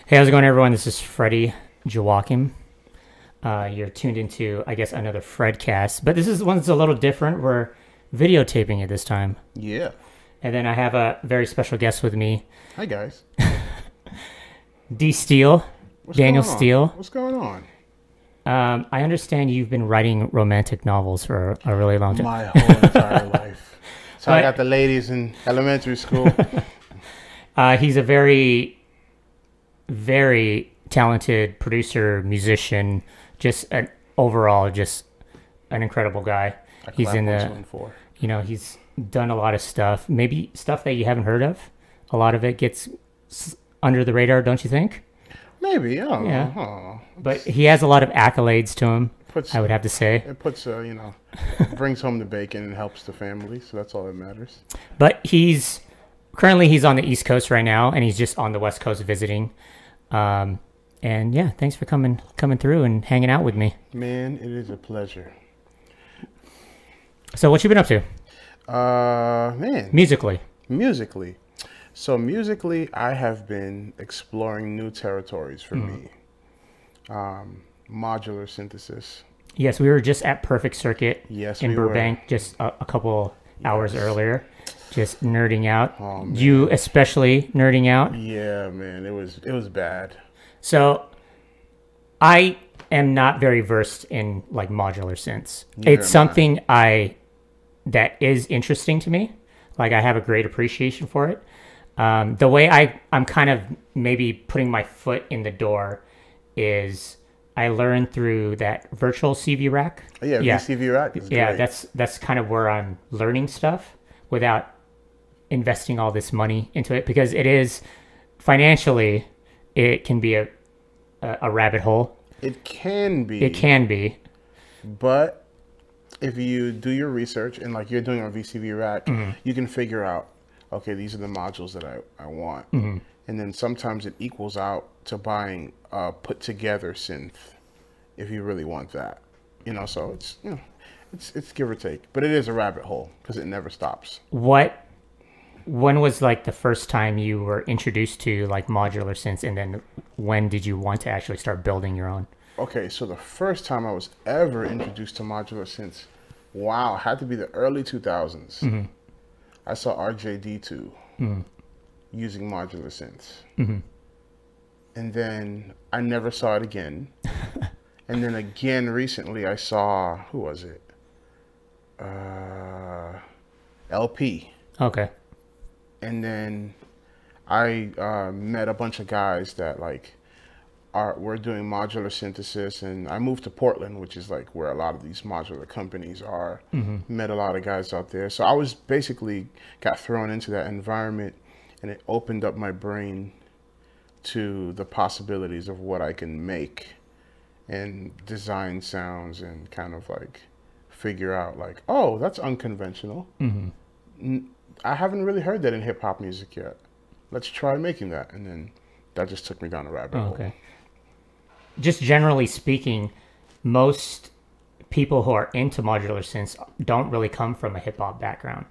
Hey, how's it going, everyone? This is Freddie, Joachim. You're tuned into, I guess, another Fredcast, but this is one that's a little different. We're videotaping it this time. Yeah. And then I have a very special guest with me. Hi, guys. Steele, Daniel Steele. What's going on? I understand you've been writing romantic novels for a really long time. My whole entire life. So I got the ladies in elementary school. He's a very, very talented producer, musician, just overall just an incredible guy. He's in he's done a lot of stuff, maybe stuff that you haven't heard of. A lot of it gets under the radar, don't you think? Maybe, I don't know. Oh, but he has a lot of accolades to him, I would have to say. It puts, brings home the bacon and helps the family, so that's all that matters. But currently he's on the East Coast right now, and he's just on the West Coast visiting. And yeah, thanks for coming through and hanging out with me. Man, it is a pleasure. So what you been up to? Musically. So musically, I have been exploring new territories for me. Modular synthesis. Yes, we were just at Perfect Circuit in Burbank just a couple hours earlier, just nerding out. Oh, man. You especially nerding out. Yeah, man, it was bad. So I am not very versed in like modular synths. It's something that is interesting to me. Like I have a great appreciation for it. The way I'm kind of maybe putting my foot in the door is I learned through that virtual CV rack. Yeah, VCV rack is great. That's kind of where I'm learning stuff without investing all this money into it, because it is financially, it can be a rabbit hole. It can be. It can be. But if you do your research and like you're doing on VCV rack, you can figure out, okay, these are the modules that I want. And then sometimes it equals out to buying a put together synth if you really want that. So it's give or take. But it is a rabbit hole because it never stops. When was like the first time you were introduced to like modular synths, and then when did you want to actually start building your own? Okay, so the first time I was ever introduced to modular synths, had to be the early 2000s. I saw RJD2 using modular synths. And then I never saw it again. And then again recently I saw, who was it? LP. Okay. And then I met a bunch of guys that were doing modular synthesis, and I moved to Portland, which is like where a lot of these modular companies are. Met a lot of guys out there. So I was basically got thrown into that environment, and it opened up my brain to the possibilities of what I can make and design sounds and kind of like figure out like, oh, that's unconventional. I haven't really heard that in hip hop music yet. Let's try making that. And then that just took me down a rabbit hole. Okay. Just generally speaking, most people who are into modular synths don't really come from a hip hop background.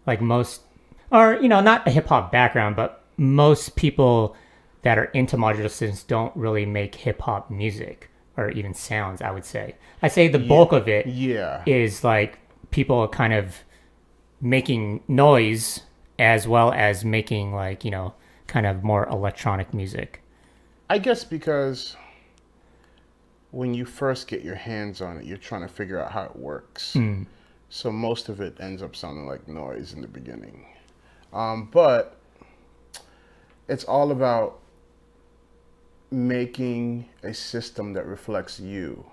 Like most, or, not a hip hop background, but most people that are into modular synths don't really make hip hop music or even sounds, I would say. I say the bulk of it is like people kind of making noise as well as making like, kind of more electronic music. I guess because when you first get your hands on it, you're trying to figure out how it works. So most of it ends up sounding like noise in the beginning. But it's all about making a system that reflects you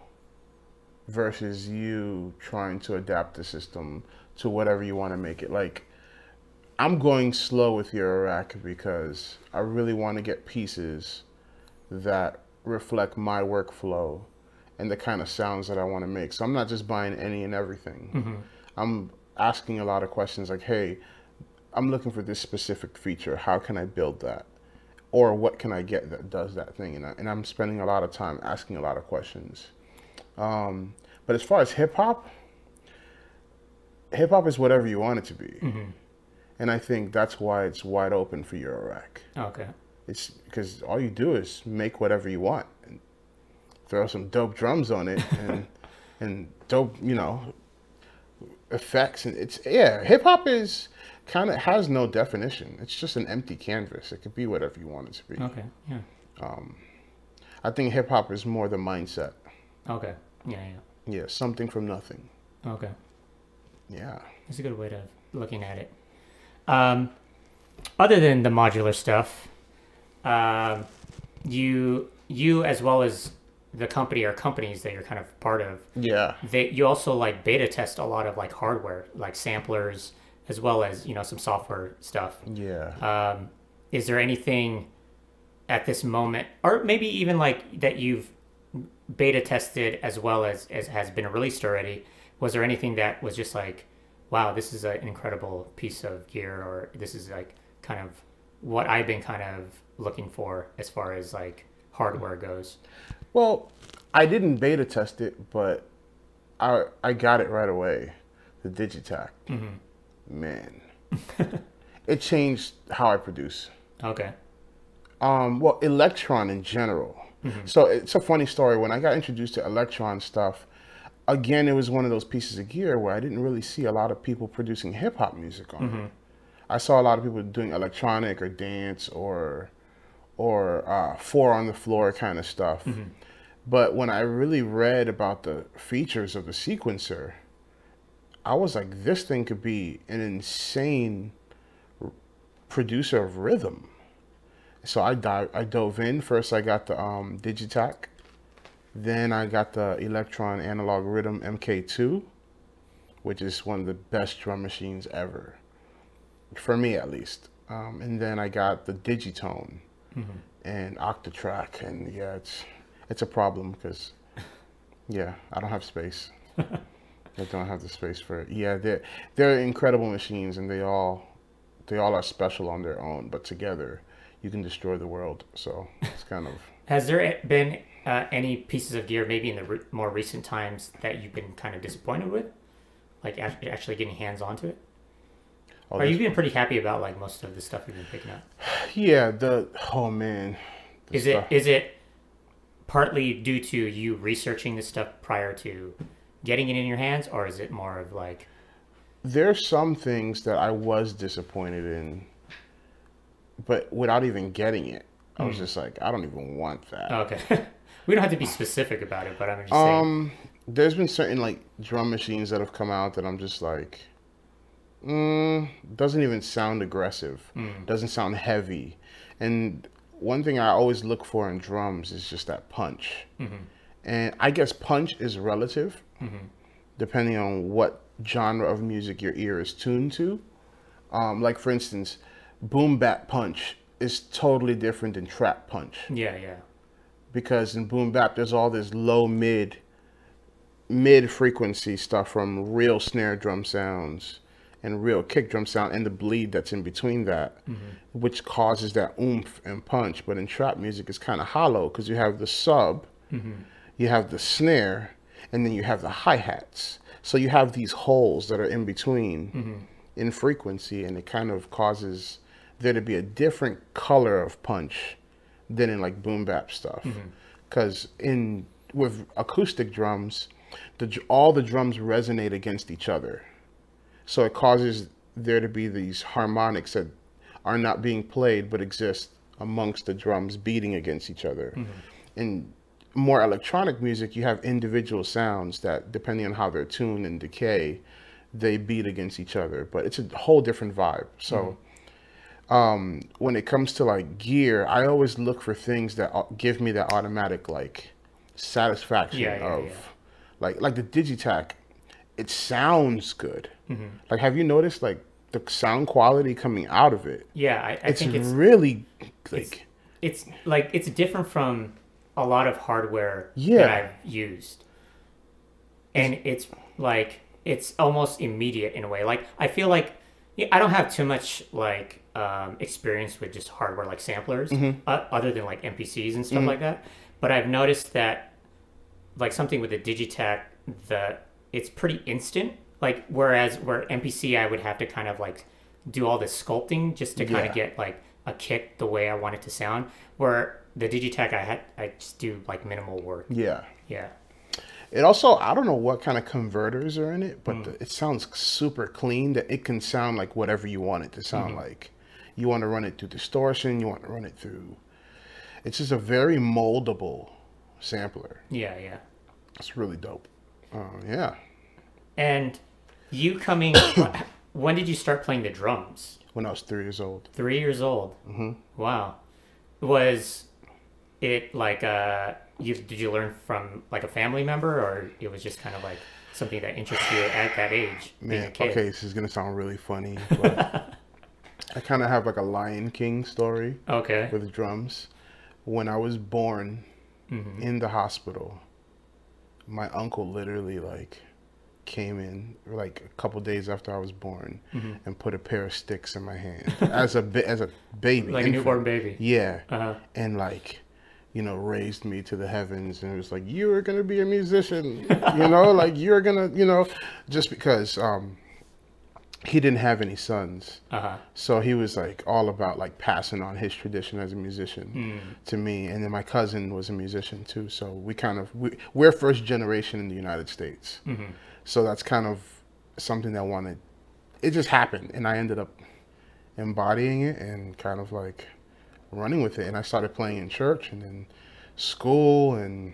versus you trying to adapt the system to whatever you want to make it. Like, I'm going slow with your rack because I really want to get pieces that reflect my workflow and the kind of sounds that I want to make. So I'm not just buying any and everything. I'm asking a lot of questions like, hey, I'm looking for this specific feature. How can I build that? Or what can I get that does that thing? And I'm spending a lot of time asking a lot of questions. But as far as hip hop is whatever you want it to be. And I think that's why it's wide open for Eurorack. Okay. It's because all you do is make whatever you want and throw some dope drums on it and dope, effects. And hip hop is kind of has no definition. It's just an empty canvas. It could be whatever you want it to be. Okay. Yeah. I think hip hop is more the mindset. Okay. Yeah. Yeah, something from nothing. Okay. Yeah. That's a good way of looking at it. Other than the modular stuff, you as well as the company or companies that you're kind of part of, you also like beta test a lot of like hardware, like samplers, as well as some software stuff. Yeah. Is there anything at this moment, or maybe even like that you've beta tested as well as has been released already? Was there anything that was just like, wow, this is an incredible piece of gear, or this is like kind of what I've been kind of looking for as far as like hardware goes? Well, I didn't beta test it, but I got it right away. The Digitac. Mm-hmm. Man. It changed how I produce. Okay. Well, Electron in general. Mm-hmm. So it's a funny story. When I got introduced to Electron stuff, again, it was one of those pieces of gear where I didn't really see a lot of people producing hip hop music on it. I saw a lot of people doing electronic or dance or four on the floor kind of stuff. Mm-hmm. But when I really read about the features of the sequencer, I was like, this thing could be an insane producer of rhythm. So I dove in. First, I got the Digitac. Then I got the Electron Analog Rhythm MK2, which is one of the best drum machines ever, for me at least. And then I got the Digitone and Octatrack, and yeah, it's a problem because I don't have space. I don't have the space for it. Yeah, they're incredible machines, and they all are special on their own, but together you can destroy the world. So it's kind of. Has there been any pieces of gear, maybe in the more recent times, that you've been kind of disappointed with, like actually getting hands onto it? Or you've been pretty happy about like most of the stuff you've been picking up? Yeah. Is it partly due to you researching this stuff prior to getting it in your hands, or is it more of like? There's some things that I was disappointed in, but without even getting it, I was just like, I don't even want that. Okay. We don't have to be specific about it, but I'm just saying. There's been certain like drum machines that have come out that I'm just like, doesn't even sound aggressive, doesn't sound heavy. And one thing I always look for in drums is just that punch. And I guess punch is relative, depending on what genre of music your ear is tuned to. Like for instance, boom bap punch is totally different than trap punch. Yeah. Because in boom bap, there's all this low mid frequency stuff from real snare drum sounds and real kick drum sound and the bleed that's in between that, which causes that oomph and punch. But in trap music, it's kind of hollow because you have the sub, you have the snare, and then you have the hi-hats. So you have these holes that are in between in frequency, and it kind of causes there to be a different color of punch than in like boom bap stuff. Because with acoustic drums, all the drums resonate against each other. So it causes there to be these harmonics that are not being played but exist amongst the drums beating against each other. In more electronic music, you have individual sounds that, depending on how they're tuned and decay, they beat against each other. But it's a whole different vibe. So when it comes to like gear, I always look for things that give me that automatic like satisfaction like the Digitac. It sounds good. Like, have you noticed like the sound quality coming out of it? Yeah, I think it's really like it's different from a lot of hardware that I've used, and it's like it's almost immediate in a way. Like I feel like I don't have too much like experience with just hardware like samplers, other than like MPCs and stuff like that. But I've noticed that like something with the Digitac, it's pretty instant. Like where MPC I would have to kind of like do all this sculpting just to kind of get like a kick the way I want it to sound. Where the Digitech, I just do like minimal work. Yeah. Yeah. It also, I don't know what kind of converters are in it, but it sounds super clean that it can sound like whatever you want it to sound like. You want to run it through distortion, you want to run it through. It's just a very moldable sampler. Yeah, yeah. It's really dope. Yeah. And you coming, when did you start playing the drums? When I was 3 years old. 3 years old. Wow. Was it like did you learn from like a family member, or it was just kind of like something that interested you at that age? Man, okay, this is gonna sound really funny, but I kind of have like a Lion King story. Okay. With drums. When I was born in the hospital, my uncle literally like came in like a couple days after I was born and put a pair of sticks in my hand as a baby, like infant. a newborn baby. Yeah, and like, you know, raised me to the heavens, and it was like, you are gonna be a musician, you know, like you're gonna, you know, just because he didn't have any sons, so he was like all about like passing on his tradition as a musician to me, and then my cousin was a musician too, so we're first generation in the United States. So that's kind of something that it just happened, and I ended up embodying it and kind of like running with it. And I started playing in church and in school and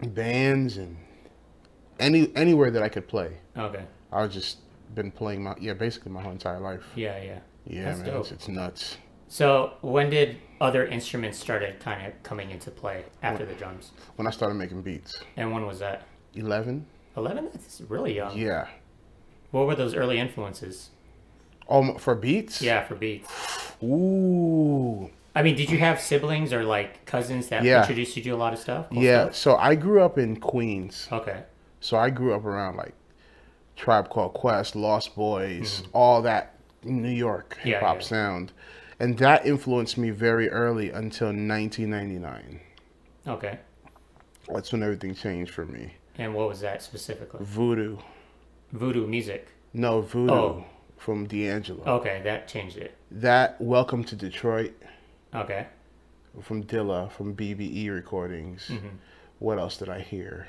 bands and anywhere that I could play. Okay. I've just been playing basically my whole entire life. Yeah, yeah. Yeah, That's man, dope. it's nuts. So when did other instruments started kind of coming into play after the drums? When I started making beats. And when was that? 11. 11? That's really young. Yeah. What were those early influences? Oh, for beats? Yeah, for beats. Ooh. I mean, did you have siblings or like cousins that introduced you to a lot of stuff? Cool stuff? So I grew up in Queens. Okay. So I grew up around like Tribe Called Quest, Lost Boys, all that New York hip hop sound. And that influenced me very early until 1999. Okay. That's when everything changed for me. And what was that specifically? Voodoo. Voodoo music? No, Voodoo from D'Angelo. Okay, that changed it. That, Welcome to Detroit. Okay. From Dilla, from BBE recordings. What else did I hear?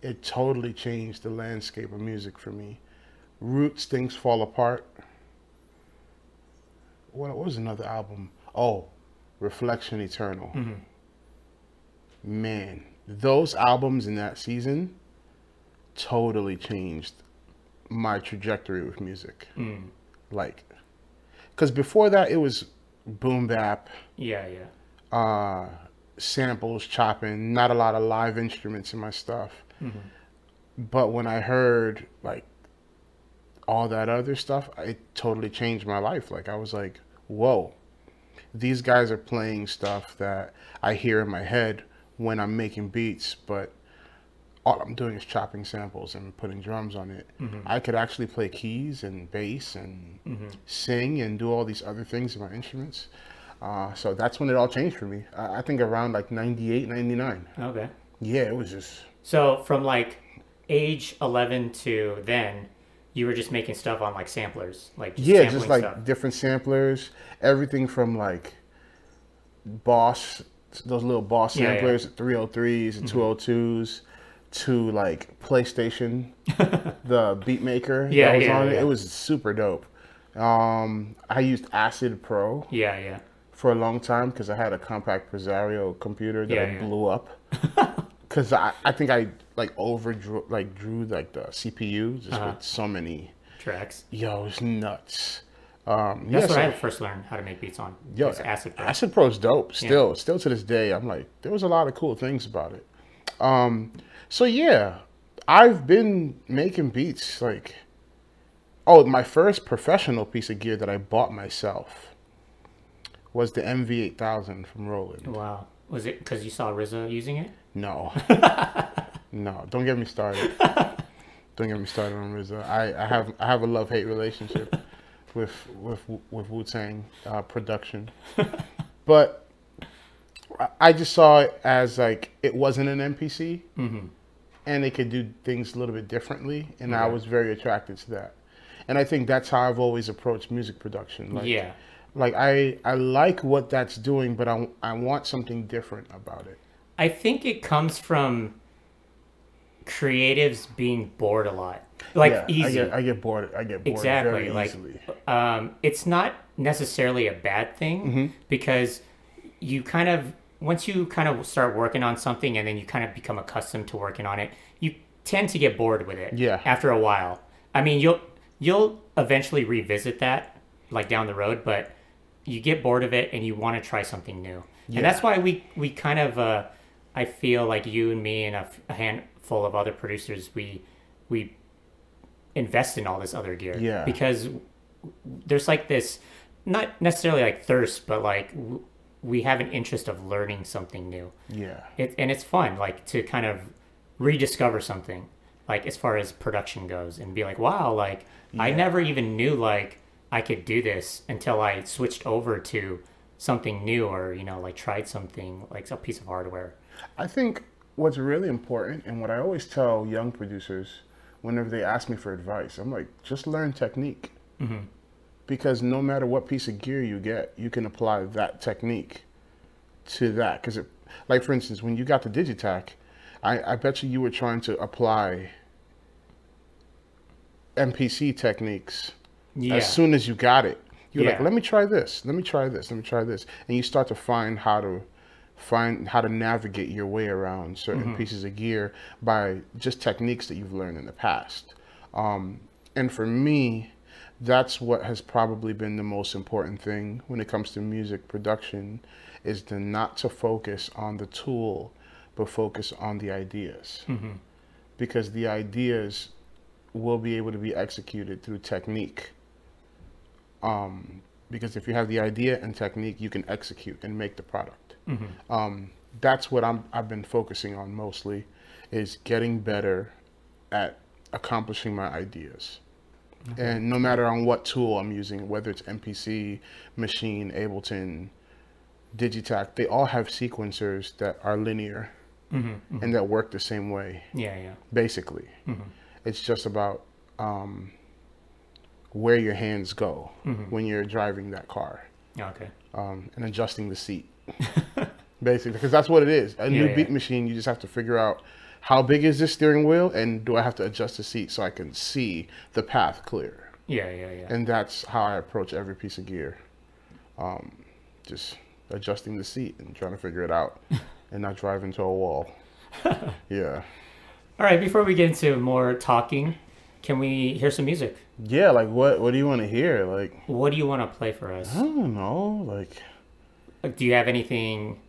It totally changed the landscape of music for me. Roots, Things Fall Apart. What was another album? Oh, Reflection Eternal. Man, those albums in that season totally changed my trajectory with music. Like, because before that it was boom bap. Yeah, yeah. Samples, chopping, not a lot of live instruments in my stuff. But when I heard like all that other stuff, it totally changed my life. Like I was like, whoa, these guys are playing stuff that I hear in my head when I'm making beats, but all I'm doing is chopping samples and putting drums on it. I could actually play keys and bass and sing and do all these other things in my instruments. So that's when it all changed for me. I think around like 98, 99. Okay. Yeah, it was just... So from like age 11 to then, you were just making stuff on like samplers? Like just like stuff. Different samplers. Everything from like Boss, those little Boss samplers, 303s and 202s, to like PlayStation, the beat maker that was on it. It was super dope. I used Acid Pro. Yeah. For a long time because I had a compact Presario computer that I blew up. Because I think I like drew like the CPU just with so many tracks. Yo, it's nuts. That's what I first learned how to make beats on. Yo, Acid Pro. Acid Pro's dope. Still to this day, I'm like, there was a lot of cool things about it. So yeah, I've been making beats like, my first professional piece of gear that I bought myself was the MV8000 from Roland. Wow. Was it because you saw RZA using it? No. No, don't get me started. Don't get me started on RZA. I have a love-hate relationship with Wu-Tang production. But I just saw it as like it wasn't an MPC and it could do things a little bit differently, and I was very attracted to that. And I think that's how I've always approached music production. Like, yeah. Like I like what that's doing, but I want something different about it. I think it comes from creatives being bored a lot. Like Yeah, easy. I get bored. I get bored Exactly. very Like easily. it's not necessarily a bad thing because you kind of once you kind of start working on something and then you kind of become accustomed to working on it, you tend to get bored with it. Yeah. After a while. I mean, you'll eventually revisit that like down the road, but you get bored of it and you want to try something new. Yeah. And that's why we kind of I feel like you and me and a handful of other producers we invest in all this other gear. Yeah. Because there's like this not necessarily like thirst, but like we have an interest of learning something new. Yeah. And it's fun, like to kind of rediscover something, like as far as production goes, and be like, wow, like I never even knew like I could do this until I switched over to something new, or like tried something like a piece of hardware. I think what's really important, and what I always tell young producers whenever they ask me for advice, I'm like, just learn technique. Because no matter what piece of gear you get, you can apply that technique to that. Because, like for instance, when you got the Digitac, I bet you were trying to apply MPC techniques as soon as you got it. You're like, let me try this, let me try this, let me try this, and you start to find how to navigate your way around certain pieces of gear by just techniques that you've learned in the past. And for me, that's what has probably been the most important thing when it comes to music production, is to not to focus on the tool, but focus on the ideas. Because the ideas will be able to be executed through technique. Because if you have the idea and technique, you can execute and make the product. That's what I've been focusing on mostly, is getting better at accomplishing my ideas. And no matter on what tool I'm using, whether it's MPC, Machine, Ableton, Digitac, they all have sequencers that are linear and that work the same way. Basically. It's just about where your hands go when you're driving that car. And adjusting the seat. Basically, because that's what it is. A new beat machine, you just have to figure out, how big is this steering wheel, and do I have to adjust the seat so I can see the path clear? And that's how I approach every piece of gear. Just adjusting the seat and trying to figure it out and not drive into a wall. All right, before we get into more talking, can we hear some music? Yeah, like what do you want to hear? Like, what do you want to play for us? I don't know, like, do you have anything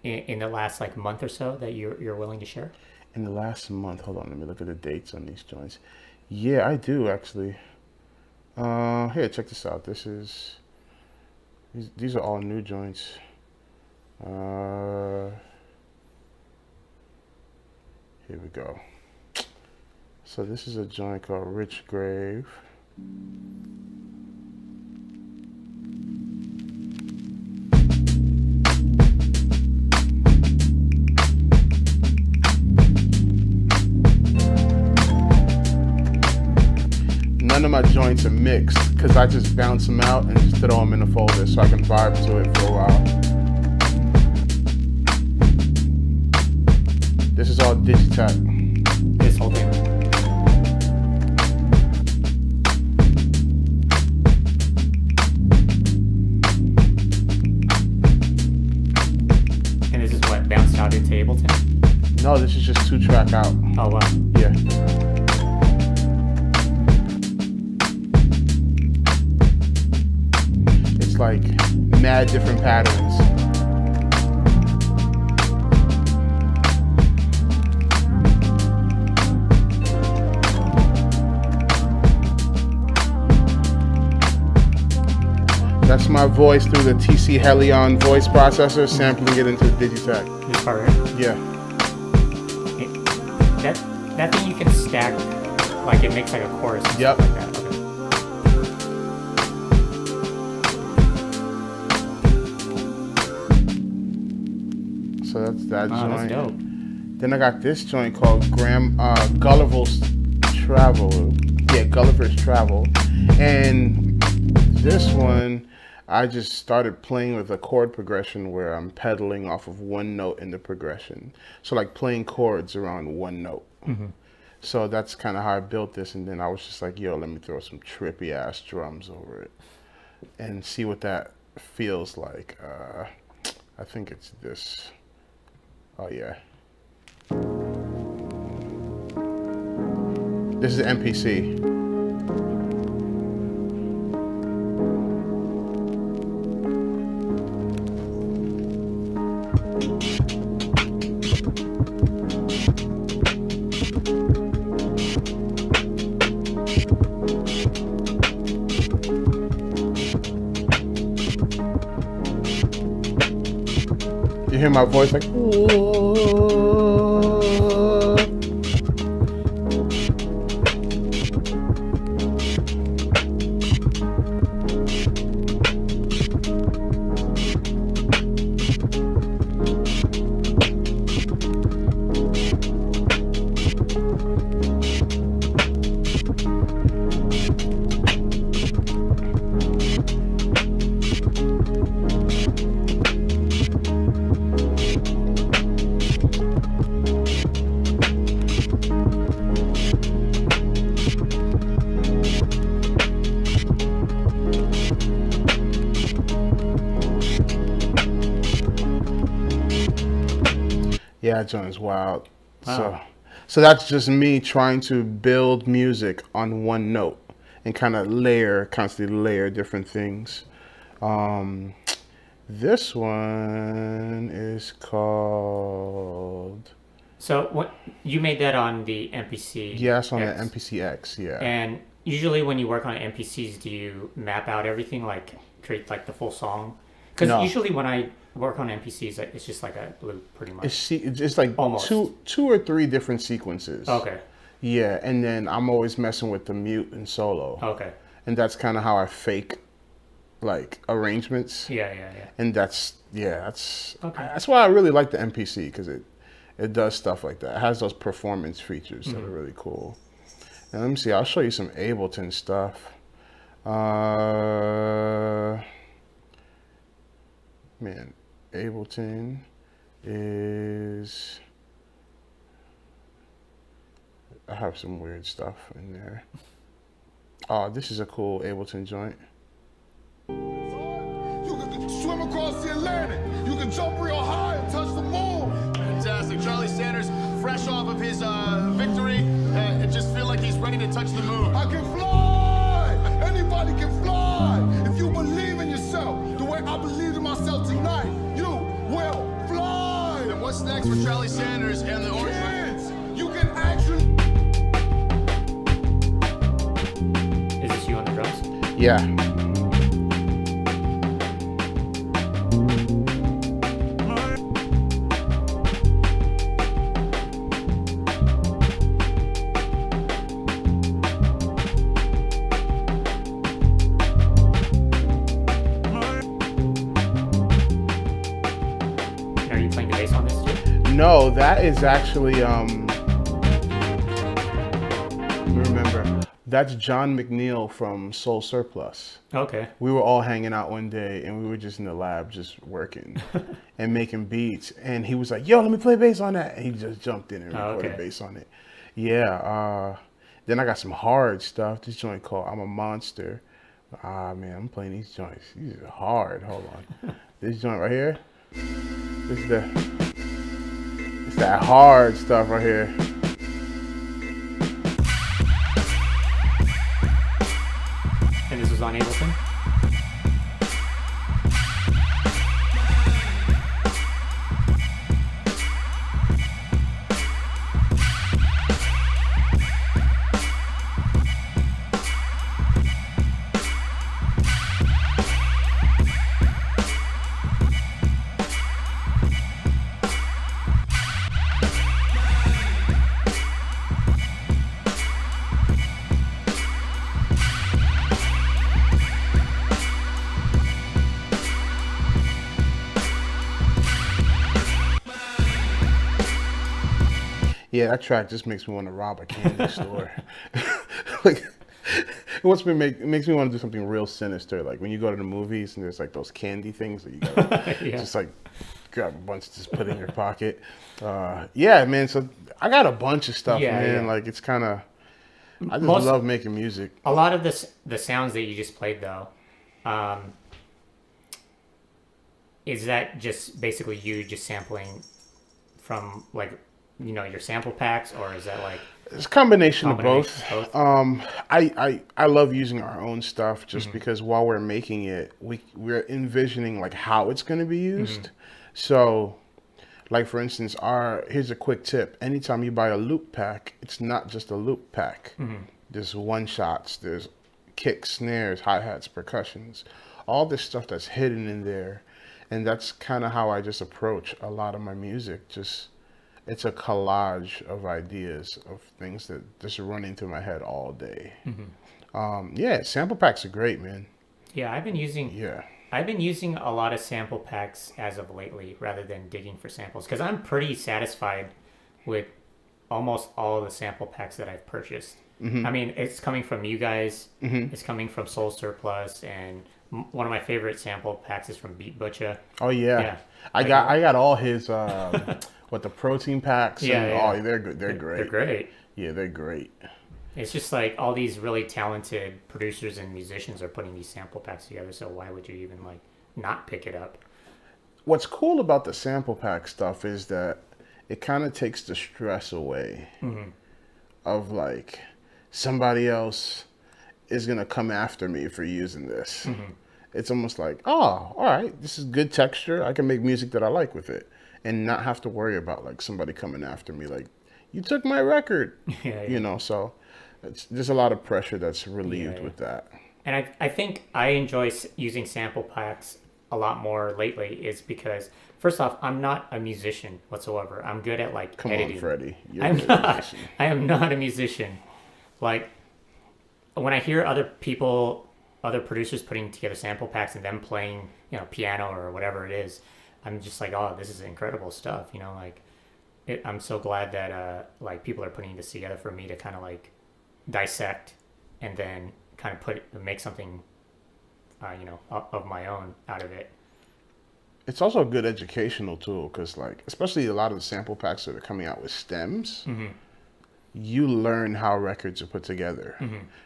in the last like month or so that you're willing to share? In the last month, hold on, let me look at the dates on these joints. Yeah, I do actually. Here, check this out. These are all new joints. Here we go. So this is a joint called Rich Grave. None of my joints are mixed because I just bounce them out and just throw them in a folder so I can vibe to it for a while. This is all Digitac. This whole thing. And this is what, bounced out into Ableton? No, this is just 2-track out. Oh wow. Yeah. It's like mad different patterns. That's my voice through the TC Helion voice processor, sampling it into the Digitac. This part, right? Yeah. That thing you can stack, like it makes like a chorus. Yep. Like that. Okay. So that's that joint. That's dope. Then I got this joint called Gulliver's Travel. Yeah, Gulliver's Travel. And this one, I just started playing with a chord progression where I'm pedaling off of one note in the progression. So like playing chords around one note. Mm-hmm. So that's kind of how I built this. And then I was just like, yo, let me throw some trippy ass drums over it and see what that feels like. I think it's this. Oh yeah. This is MPC. You hear my voice like, whoa. Yeah, that joint is wild. Wow. So that's just me trying to build music on one note and kind of constantly layer different things. This one is called... So what you made that on the MPC? Yes, on X. the MPC-X, yeah. And usually when you work on MPCs, do you map out everything, like create like the full song? Because No. usually when I work on MPCs, it's just like a loop, pretty much. It's like Almost. two or three different sequences. Okay. Yeah, and then I'm always messing with the mute and solo. Okay. And that's kind of how I fake like arrangements. Yeah. And that's Okay. that's why I really like the MPC, because it does stuff like that. It has those performance features that are really cool. And let me see, I'll show you some Ableton stuff. Man, Ableton is... I have some weird stuff in there. Oh, this is a cool Ableton joint. You can swim across the Atlantic. You can jump real high and touch the moon. Fantastic. Charlie Sanders, fresh off of his victory, it just feel like he's ready to touch the moon. I can fly. Anybody can fly. If you believe in yourself, the way I believe in myself tonight, you will fly. And what's next for Charlie Sanders and the Orange? Kids, you can actually... Is this you on the drums? Yeah. Are you playing the bass on this too? No, that is actually remember, that's John McNeil from Soul Surplus. Okay. We were all hanging out one day and we were just in the lab just working and making beats, and he was like, yo, let me play bass on that, and he just jumped in and recorded bass on it. Yeah. Then I got some hard stuff. This joint called I'm a Monster. Man, I'm playing these joints. These are hard. Hold on. This joint right here, it's that hard stuff right here. And this was on Ableton? Yeah, that track just makes me want to rob a candy store. Like, What's been it makes me want to do something real sinister, like when you go to the movies and there's like those candy things that you got just like grab a bunch, just put in your pocket. Yeah, man. So I got a bunch of stuff, man. Like it's kind of, I just love making music. A lot of the sounds that you just played though, is that just basically you just sampling from like, you know, your sample packs, or is that like? It's a combination of both. I love using our own stuff just because while we're making it, we're envisioning like how it's going to be used. So, like for instance, here's a quick tip. Anytime you buy a loop pack, it's not just a loop pack. There's one shots, there's kicks, snares, hi-hats, percussions, all this stuff that's hidden in there. And that's kind of how I just approach a lot of my music. Just, it's a collage of ideas of things that just run into my head all day. Yeah, sample packs are great, man. Yeah, I've been using a lot of sample packs as of lately rather than digging for samples, because I'm pretty satisfied with almost all of the sample packs that I've purchased. I mean, it's coming from you guys, it's coming from Soul Surplus, and one of my favorite sample packs is from Beat Butcher. Oh yeah. I got all his what, the protein packs. Oh, they're good. They're great. They're great. Yeah, they're great. It's just like all these really talented producers and musicians are putting these sample packs together, so why would you even like not pick it up? What's cool about the sample pack stuff is that it kind of takes the stress away of like somebody else is gonna come after me for using this. It's almost like, oh, all right, this is good texture. I can make music that I like with it, and not have to worry about like somebody coming after me, like, you took my record. You know. So there's a lot of pressure that's relieved with that. And I think I enjoy using sample packs a lot more lately, is because first off, I'm not a musician whatsoever. I'm good at like editing. Come on, Freddie. I am not a musician. Like when I hear other producers putting together sample packs and them playing, you know, piano or whatever it is, I'm just like, oh, this is incredible stuff. You know, like I'm so glad that like people are putting this together for me to kind of like dissect and then kind of make something, you know, of my own out of it. It's also a good educational tool because, like, especially a lot of the sample packs that are coming out with stems, you learn how records are put together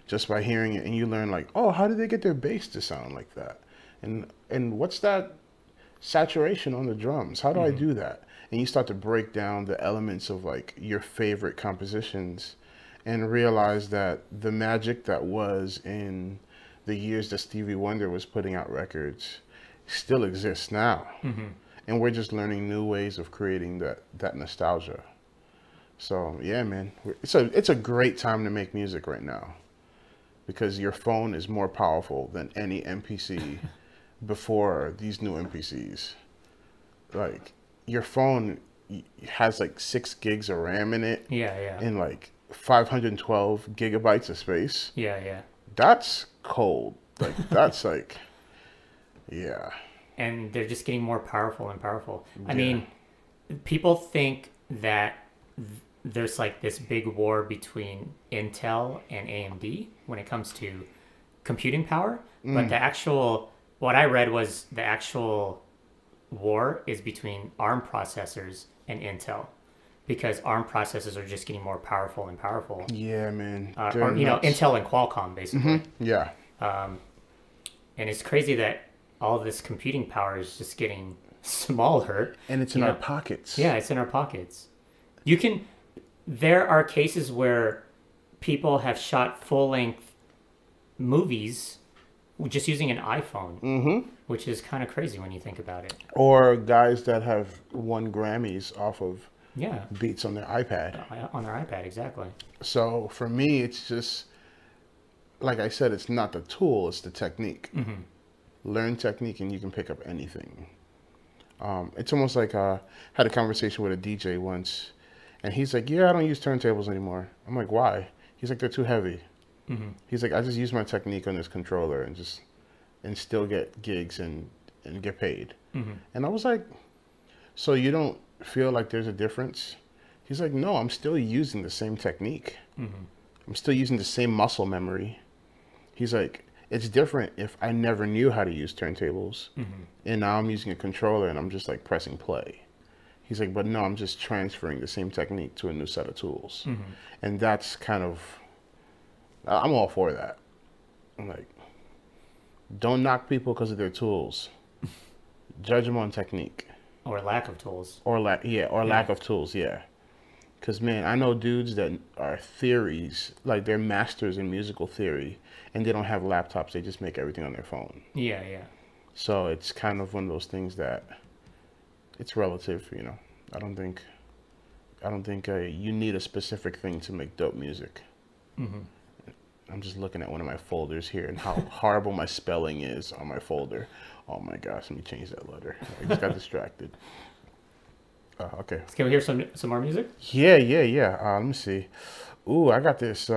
just by hearing it, and you learn like, oh, how did they get their bass to sound like that, and what's that saturation on the drums? How do I do that? And you start to break down the elements of like your favorite compositions, and realize that the magic that was in the years that Stevie Wonder was putting out records still exists now. And we're just learning new ways of creating that nostalgia. So yeah, man, it's a great time to make music right now, because your phone is more powerful than any MPC before these new MPCs. Like, your phone has like 6 gigs of RAM in it. And like 512 gigabytes of space. That's cold. Like, that's like, yeah. And they're just getting more powerful and powerful. I mean, people think that there's like this big war between Intel and AMD when it comes to computing power. But what I read was the actual war is between ARM processors and Intel, because ARM processors are just getting more powerful and powerful. Yeah, man. Or, you know, Intel and Qualcomm, basically. Yeah. And it's crazy that all this computing power is just getting smaller. And it's in our pockets. Yeah, it's in our pockets. There are cases where people have shot full-length movies just using an iPhone, which is kind of crazy when you think about it. Or guys that have won Grammys off of beats on their iPad. On their iPad, exactly. So for me, it's just, like I said, it's not the tool, it's the technique. Learn technique and you can pick up anything. It's almost like I had a conversation with a DJ once, and he's like, yeah, I don't use turntables anymore. I'm like, why? He's like, they're too heavy. He's like, I just use my technique on this controller and still get gigs and get paid. And I was like, so you don't feel like there's a difference? He's like, no, I'm still using the same technique. I'm still using the same muscle memory. He's like, it's different if I never knew how to use turntables, and now I'm using a controller and I'm just like pressing play. He's like, but no, I'm just transferring the same technique to a new set of tools. And that's kind of, I'm all for that. I'm like, don't knock people because of their tools. Judge them on technique. Or lack of tools. Or lack of tools, yeah. Because, man, I know dudes that are theories, like they're masters in musical theory, and they don't have laptops. They just make everything on their phone. Yeah, yeah. So it's kind of one of those things that it's relative, you know. I don't think you need a specific thing to make dope music. I'm just looking at one of my folders here and how horrible my spelling is on my folder. Oh my gosh, let me change that letter. I just got distracted. Okay. Can we hear some more music? Yeah. Let me see. Ooh, I got this.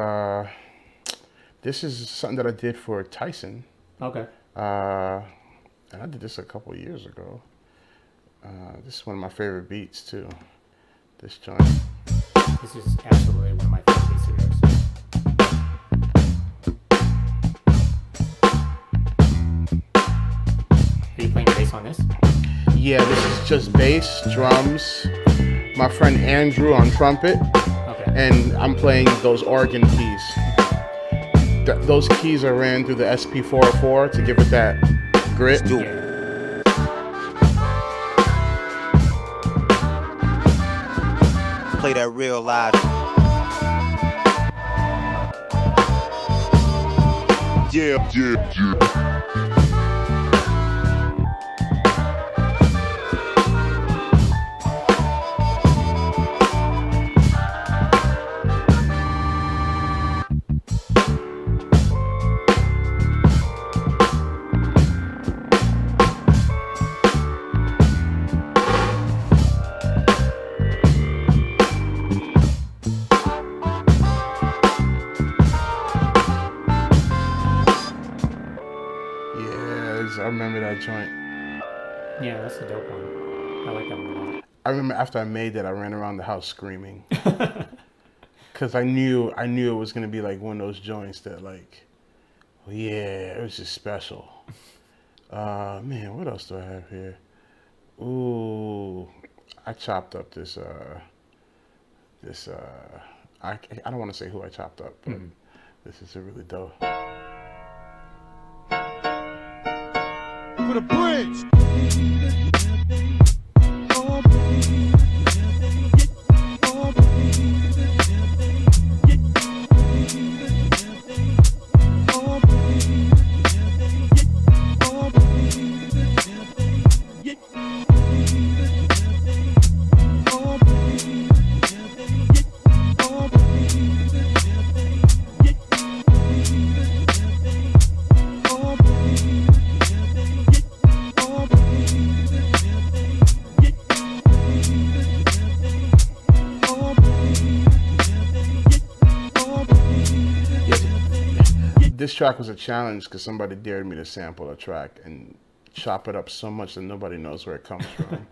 This is something that I did for Tyson. Okay. And I did this a couple of years ago. This is one of my favorite beats too. This joint. This is absolutely one of my favorite beats of yours. Are you playing bass on this? Yeah, this is just bass, drums, my friend Andrew on trumpet, and I'm playing those organ keys. Those keys are ran through the SP404 to give it that grit. Play that real live. Yeah. I remember that joint. Yeah, that's a dope one. I like that one a lot. I remember after I made that, I ran around the house screaming. Because I knew it was going to be like one of those joints that like, oh yeah, it was just special. Man, what else do I have here? Ooh, I chopped up this, I don't want to say who I chopped up, but this is a really dope. For the bridge. This track was a challenge because somebody dared me to sample a track and chop it up so much that nobody knows where it comes from.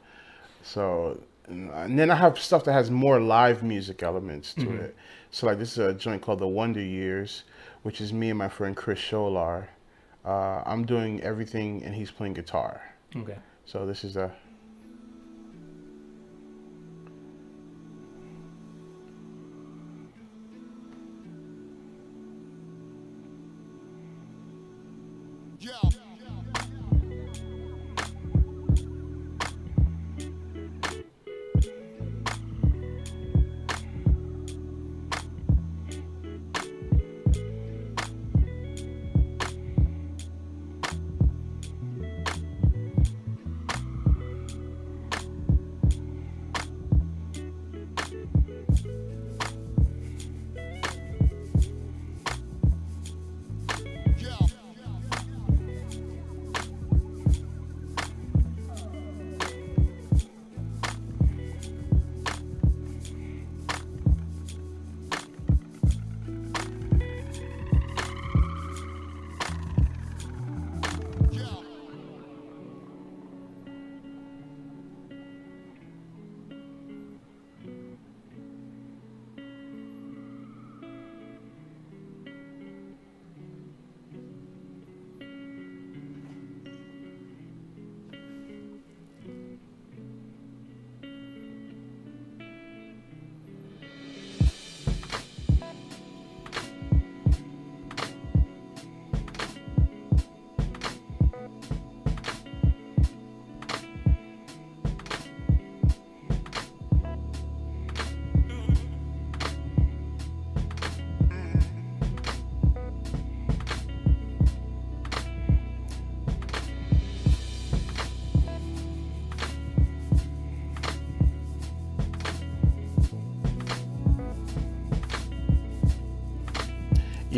So, and then I have stuff that has more live music elements to it. So like this is a joint called The Wonder Years, which is me and my friend Chris Scholar. I'm doing everything and he's playing guitar. Okay. So this is a...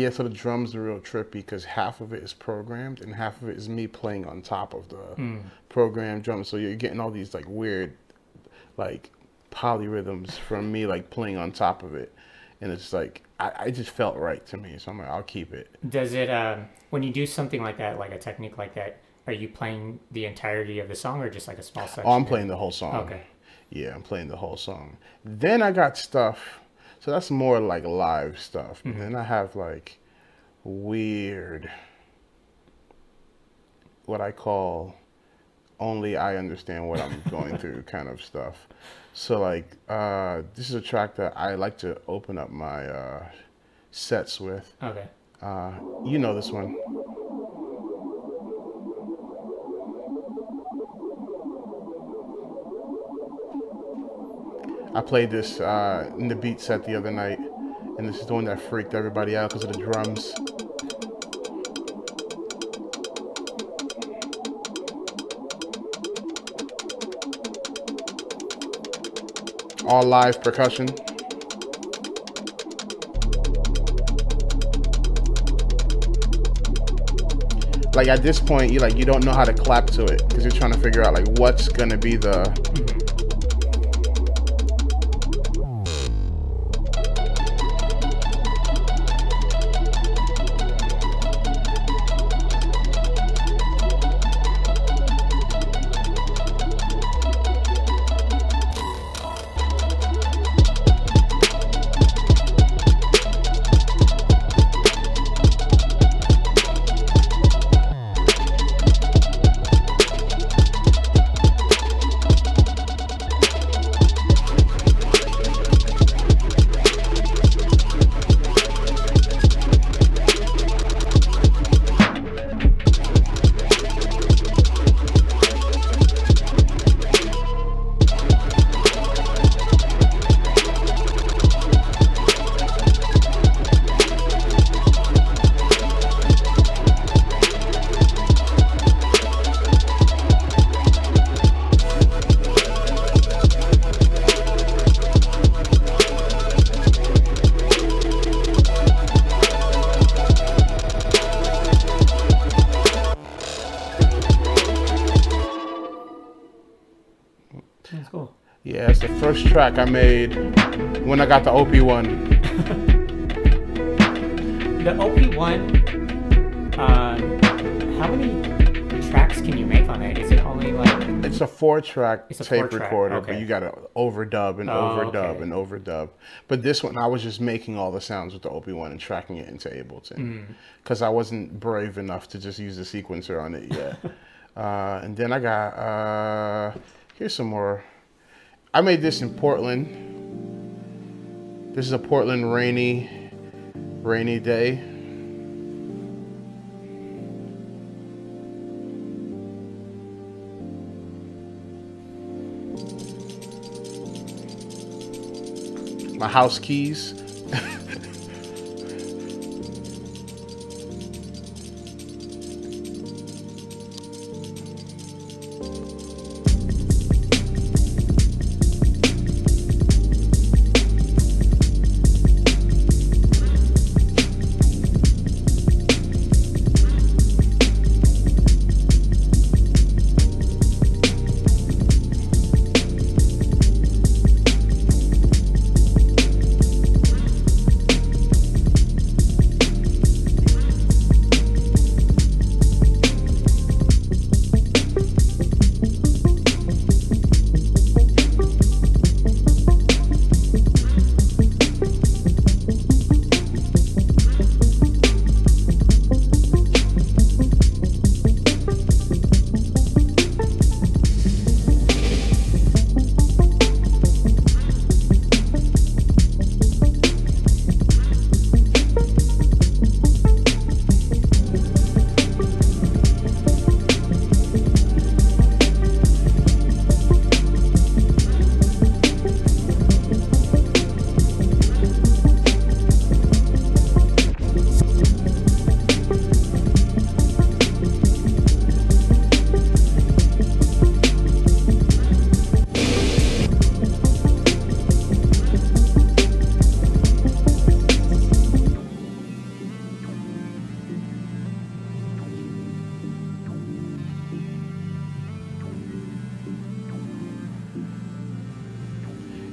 Yeah, so the drums are real trippy because half of it is programmed and half of it is me playing on top of the programmed drums. So you're getting all these like weird, like polyrhythms from me like playing on top of it, and it's like I just felt right to me. So I'm like, I'll keep it. Does it when you do something like that, like a technique like that, are you playing the entirety of the song or just like a small section? Oh, I'm playing the whole song. Okay. Yeah, I'm playing the whole song. Then I got stuff. So that's more like live stuff. And then I have like weird, what I call only I understand what I'm going through kind of stuff. So like, this is a track that I like to open up my sets with. Okay. You know this one. I played this in the beat set the other night, and this is the one that freaked everybody out because of the drums. All live percussion. Like at this point, you don't know how to clap to it because you're trying to figure out like what's gonna be the. That's cool. Yeah, it's the first track I made when I got the OP1. The OP1, how many tracks can you make on it? Is it only like... It's a 4-track It's a tape 4-track, recorder, okay. but you gotta overdub and overdub okay. and overdub. But this one, I was just making all the sounds with the OP1 and tracking it into Ableton. Because I wasn't brave enough to just use the sequencer on it yet. And then I got, here's some more. I made this in Portland. This is a Portland rainy day. My house keys.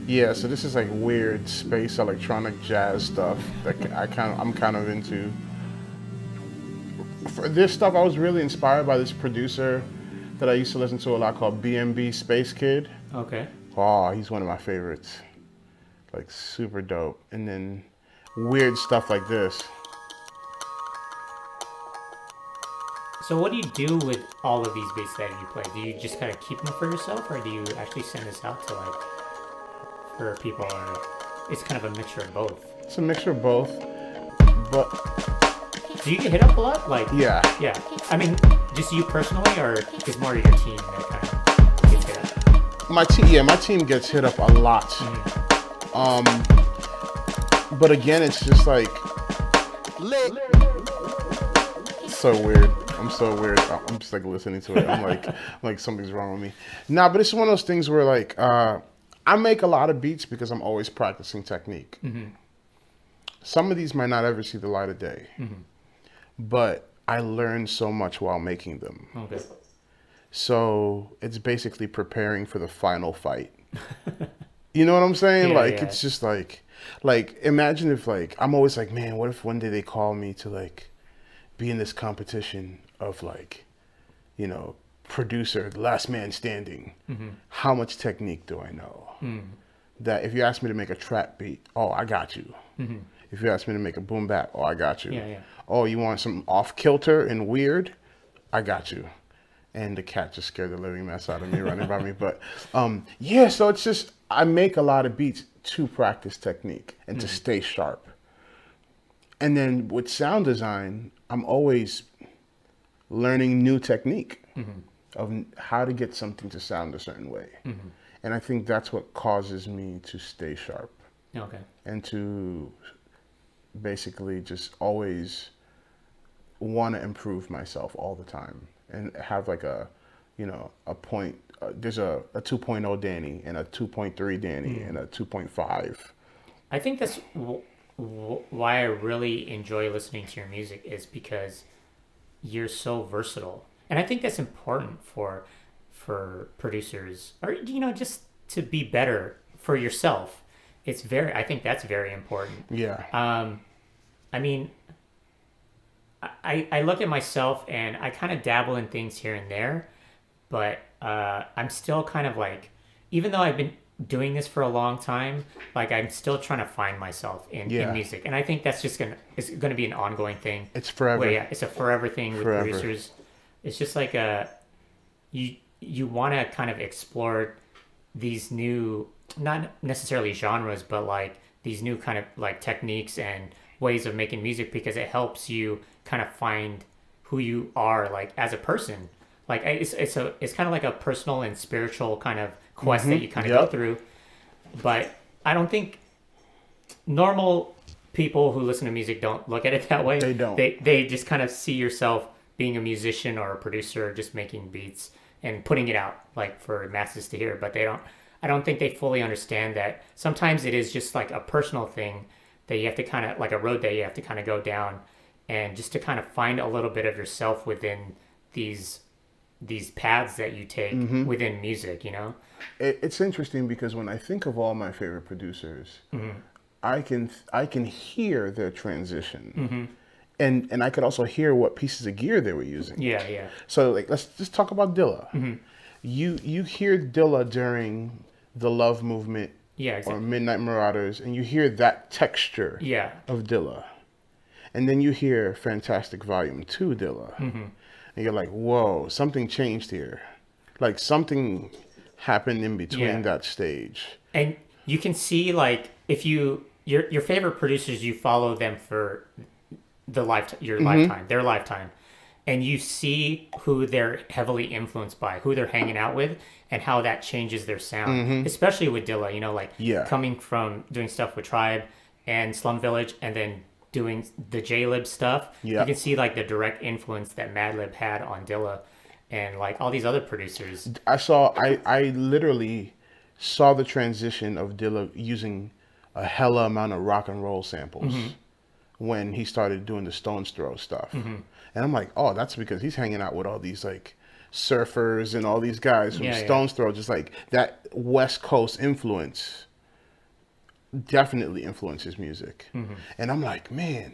Yeah, so this is like weird space electronic jazz stuff that I'm kind of into. For this stuff, I was really inspired by this producer that I used to listen to a lot called B&B Space Kid. Okay. Oh, he's one of my favorites. Like super dope. And then weird stuff like this. So what do you do with all of these beats that you play? Do you just kind of keep them for yourself, or do you actually send this out to like for people? Or it's kind of a mixture of both. It's a mixture of both, but do you get hit up a lot? Like yeah. I mean, just you personally, or is more of your team that kind of gets hit up? My team gets hit up a lot. But again, it's just like so weird. I'm so weird. I'm just like listening to it. I'm like something's wrong with me. Nah, but it's one of those things where like I make a lot of beats because I'm always practicing technique. Some of these might not ever see the light of day, but I learned so much while making them. Okay. So it's basically preparing for the final fight. You know what I'm saying? It's just like imagine if like, I'm always like, man, what if one day they call me to like be in this competition of like, you know, producer, last man standing. How much technique do I know? That if you ask me to make a trap beat, oh, I got you. If you ask me to make a boom bap, oh, I got you. Oh, you want some off kilter and weird? I got you. And the cat just scared the living mess out of me running by me. But yeah, so it's just, I make a lot of beats to practice technique and to stay sharp. And then with sound design, I'm always learning new technique of how to get something to sound a certain way. And I think that's what causes me to stay sharp. Okay. And to basically just always want to improve myself all the time and have like a, you know, a point. There's a 2.0 Danny and a 2.3 Danny and a 2.5. I think that's why I really enjoy listening to your music, is because you're so versatile. And I think that's important for producers, or, you know, just to be better for yourself. I think that's very important. Yeah. I mean, I look at myself and I kind of dabble in things here and there, but I'm still kind of like, even though I've been doing this for a long time, like I'm still trying to find myself in music. And I think that's just it's gonna be an ongoing thing. It's forever. It's a forever thing with producers. It's just like you want to kind of explore these new, not necessarily genres, but like these new kind of like techniques and ways of making music, because it helps you kind of find who you are like as a person. Like it's kind of like a personal and spiritual kind of quest that you kind of go through. But I don't think normal people who listen to music don't look at it that way. They don't. They just kind of see yourself being a musician or a producer, just making beats and putting it out like for masses to hear. But I don't think they fully understand that sometimes it is just like a personal thing that you have to kind of, like a road that you have to kind of go down, and just to kind of find a little bit of yourself within these paths that you take within music, you know? It's interesting because when I think of all my favorite producers, I can hear their transition. And I could also hear what pieces of gear they were using. Yeah. So like, let's just talk about Dilla. You hear Dilla during the Love Movement or Midnight Marauders, and you hear that texture of Dilla. And then you hear Fantastic Volume 2 Dilla. And you're like, whoa, something changed here. Like something happened in between that stage. And you can see, like, if your favorite producers, you follow them for their lifetime, and you see who they're heavily influenced by, who they're hanging out with, and how that changes their sound. Especially with Dilla, you know, like coming from doing stuff with Tribe and Slum Village, and then doing the J-Lib stuff. You can see like the direct influence that Madlib had on Dilla, and like all these other producers. I literally saw the transition of Dilla using a hella amount of rock and roll samples when he started doing the Stone's Throw stuff. And I'm like, oh, that's because he's hanging out with all these like surfers and all these guys from Stone's Throw, just like that West Coast influence definitely influences music. And I'm like, man,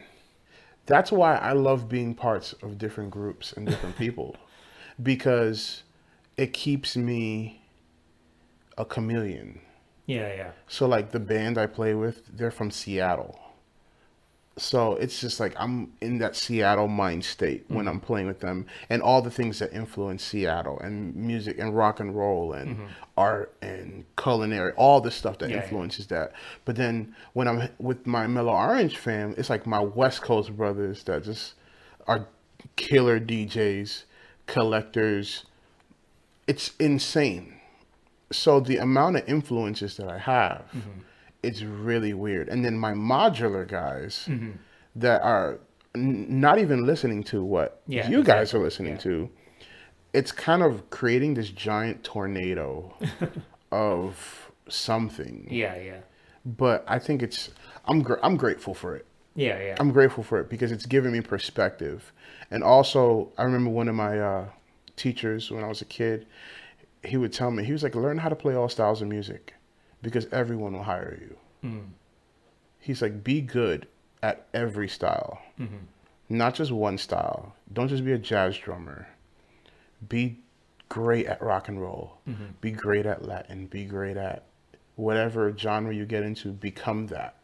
that's why I love being parts of different groups and different people, because it keeps me a chameleon. Yeah. So like the band I play with, they're from Seattle. So it's just like I'm in that Seattle mind state when I'm playing with them, and all the things that influence Seattle, and music and rock and roll and art and culinary, all the stuff that influences that. But then when I'm with my Mellow Orange fam, it's like my West Coast brothers that just are killer DJs, collectors. It's insane. So the amount of influences that I have, it's really weird. And then my modular guys that are not even listening to what you guys are listening to, it's kind of creating this giant tornado of something. Yeah. But I think I'm grateful for it. Yeah. I'm grateful for it because it's giving me perspective. And also, I remember one of my teachers when I was a kid, he would tell me, he was like, learn how to play all styles of music, because everyone will hire you. He's like, be good at every style, not just one style. Don't just be a jazz drummer. Be great at rock and roll. Be great at Latin. Be great at whatever genre you get into. Become that.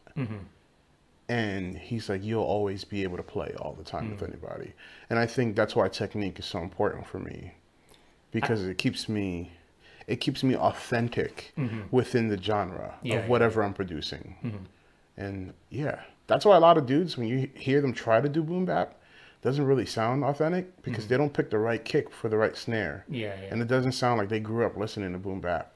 And he's like, you'll always be able to play all the time with anybody. And I think that's why technique is so important for me, because it keeps me authentic within the genre of whatever I'm producing. And yeah, that's why a lot of dudes, when you hear them try to do boom bap, doesn't really sound authentic, because they don't pick the right kick for the right snare. And it doesn't sound like they grew up listening to boom bap.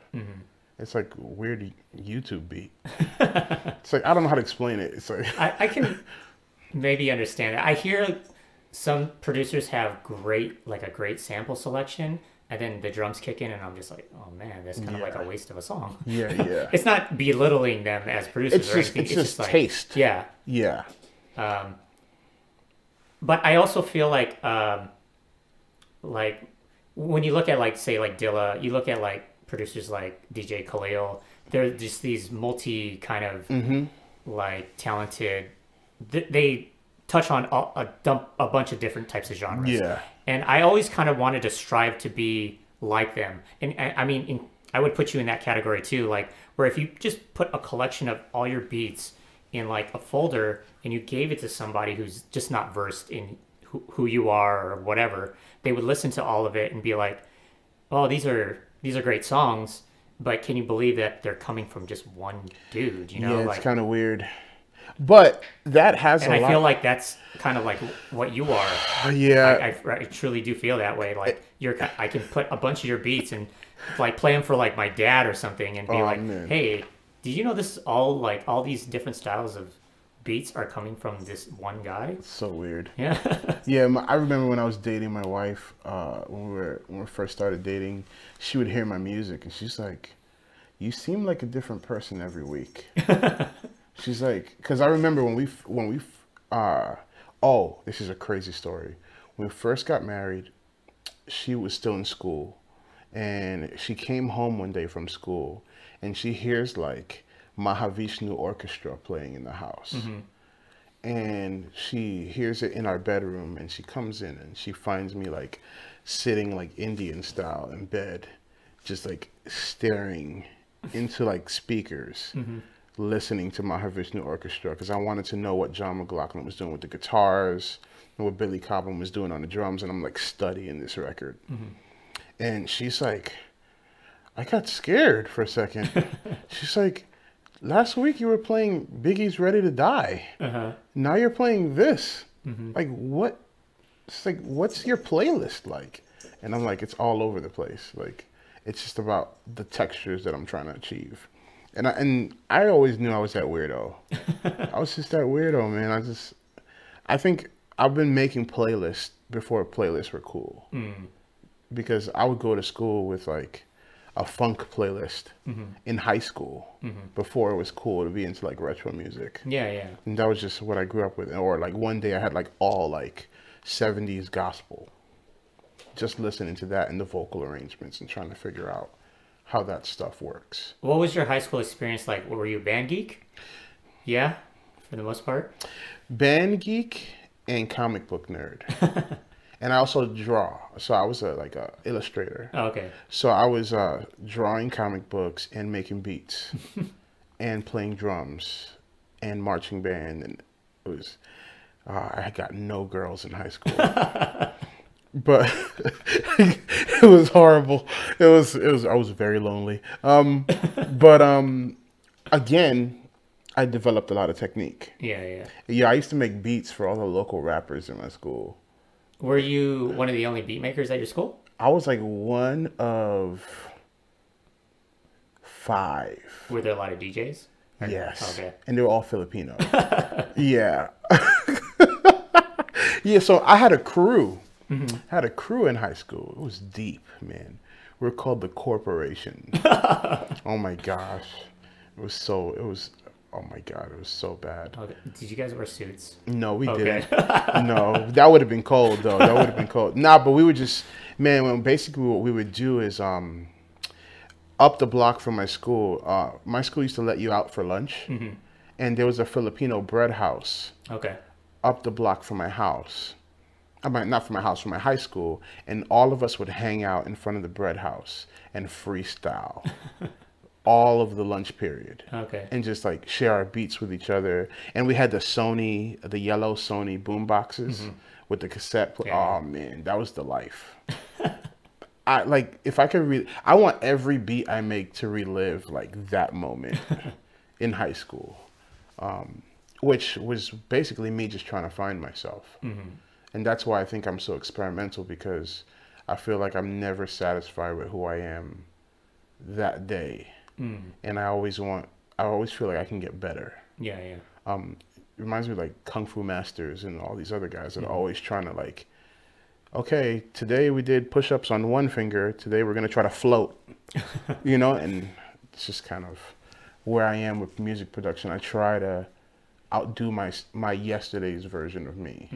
It's like a weird YouTube beat. It's like, I don't know how to explain it. It's like I can maybe understand it. I hear some producers have a great sample selection, and then the drums kick in, and I'm just like, oh man, that's kind of like a waste of a song. Yeah. It's not belittling them as producers or anything. It's just like, taste. Yeah. But I also feel like when you look at say Dilla, you look at producers like DJ Khalil, they're just these multi kind of talented. They touch on a bunch of different types of genres. Yeah. And I always kind of wanted to strive to be like them. And I mean, I would put you in that category too, where if you just put a collection of all your beats in a folder and you gave it to somebody who's just not versed in who you are or whatever, they would listen to all of it and be like, oh, these are great songs, but can you believe that they're coming from just one dude, Yeah, it's kind of weird. But that has and I feel like that's kind of like what you are. Yeah. I truly do feel that way. I can put a bunch of your beats and play them for my dad or something and be man. Hey, did you know this is all these different styles of beats are coming from this one guy? It's so weird. Yeah. Yeah, I remember when I was dating my wife, when we first started dating, she would hear my music and she's like, you seem like a different person every week. She's like, because I remember when we this is a crazy story. When we first got married, she was still in school, and she came home one day from school, and she hears Mahavishnu Orchestra playing in the house. And she hears it in our bedroom, and she comes in and she finds me sitting Indian style in bed, just staring into speakers. Listening to Mahavishnu Orchestra, because I wanted to know what John McLaughlin was doing with the guitars and what Billy Cobham was doing on the drums, and I'm studying this record. And she's like, I got scared for a second. She's like, last week you were playing Biggie's Ready to Die. Now you're playing this. What? It's what's your playlist like? And I'm like, it's all over the place. It's just about the textures that I'm trying to achieve. And I always knew I was that weirdo. I was just that weirdo, man. I think I've been making playlists before playlists were cool. Because I would go to school with a funk playlist in high school before it was cool to be into retro music. Yeah. And that was just what I grew up with. Or one day I had all 70s gospel. Just listening to that and the vocal arrangements and trying to figure out how that stuff works. What was your high school experience like? Were you a band geek? Yeah, for the most part. Band geek and comic book nerd. And I also draw. So I was like a illustrator. Oh, okay. So I was drawing comic books and making beats and playing drums and marching band. And it was, I got no girls in high school. But it was horrible. I was very lonely. Again, I developed a lot of technique. Yeah. Yeah, I used to make beats for all the local rappers in my school. Were you one of the only beat makers at your school? I was like one of 5. Were there a lot of DJs? Yes. Okay. And they were all Filipino. Yeah. Yeah, so I had a crew. Mm-hmm. I had a crew in high school. It was deep, man. We were called the Corporation. Oh my gosh. Oh my God, it was so bad. Okay. Did you guys wear suits? No, we Okay. didn't. No, that would have been cold though. That would have been cold. Nah, but we would just, man, basically what we would do is up the block from my school used to let you out for lunch. Mm-hmm. And there was a Filipino bread house Okay. up the block from my house. Not from my house, from my high school. And all of us would hang out in front of the bread house and freestyle all of the lunch period. Okay. And just like share our beats with each other. And we had the yellow Sony boom boxes with the cassette. Yeah. Oh man, that was the life. If I could I want every beat I make to relive like that moment in high school. Which was basically me just trying to find myself. And that's why I think I'm so experimental, because I feel like I'm never satisfied with who I am that day. And I always feel like I can get better. Yeah. It reminds me of like Kung Fu Masters and all these other guys that are always trying to like, okay, today we did push-ups on one finger. Today we're going to try to float, and it's just kind of where I am with music production. I try to outdo my yesterday's version of me.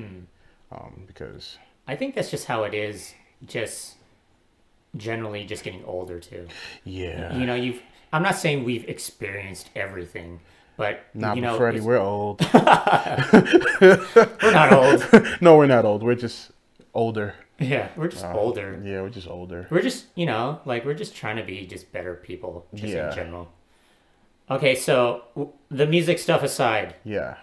Because I think that's just how it is, just generally just getting older too. yeah, I'm not saying we've experienced everything, but but Freddie, we're old. we're not old. No, we're not old. We're just older. Yeah, we're just older. Yeah, we're just older. We're just, we're just trying to be just better people, just Yeah. in general. Okay, so the music stuff aside, Yeah.